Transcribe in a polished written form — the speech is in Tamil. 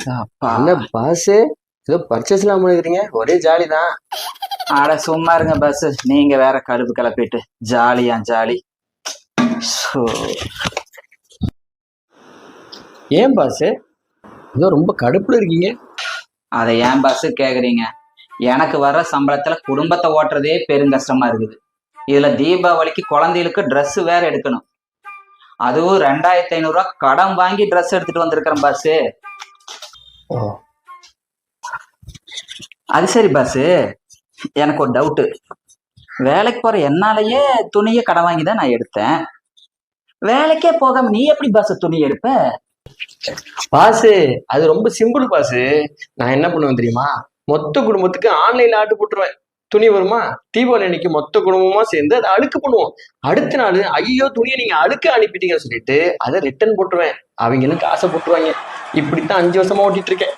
என்ன பாஸ் ஏதோ பர்ச்சேஸ் எல்லாம் பண்ணிக்கிறீங்க, ஒரே ஜாலி தான். ஆட சும்மா இருங்க பஸ், நீங்க வேற கடுப்பு கிளப்பிட்டு ஜாலியா ஜாலி. ஏன் பாஸ் ஏதோ ரொம்ப கடுப்புல இருக்கீங்க? அதை ஏன் பஸ் கேக்குறீங்க? எனக்கு வர்ற சம்பளத்துல குடும்பத்தை ஓட்டுறதே பெருங்கஷ்டமா இருக்குது. இதுல தீபாவளிக்கு குழந்தைகளுக்கு ட்ரெஸ் வேற எடுக்கணும். அதுவும் 2500 ரூபா கடன் வாங்கி ட்ரெஸ் எடுத்துட்டு வந்திருக்கிறேன் பாஸ். அது சரி பாஸ், எனக்கு ஒரு டவுட்டு. வேலைக்கு போற என்னாலேயே துணியை கடன் வாங்கி தான் நான் எடுத்தேன். வேலைக்கே போகாம நீ எப்படி பாஸ் துணி எடுப்ப? பாஸ் அது ரொம்ப சிம்பிள் பாஸ். நான் என்ன பண்ணுவேன் தெரியுமா? மொத்த குடும்பத்துக்கு ஆன்லைன்ல ஆர்டர் போட்டுருவேன். துணி வருமா, தீபாவளி அன்னைக்கு மொத்த குடும்பமா சேர்ந்து அதை அழுக்கு பண்ணுவோம். அடுத்த நாள் ஐயோ துணியை நீங்க அழுக்க அனுப்பிட்டீங்கன்னு சொல்லிட்டு அதை ரிட்டர்ன் போட்டுருவேன். அவங்களும் காசை போட்டுருவாங்க. இப்படித்தான் 5 வருஷமா ஓட்டிட்டு இருக்கேன்.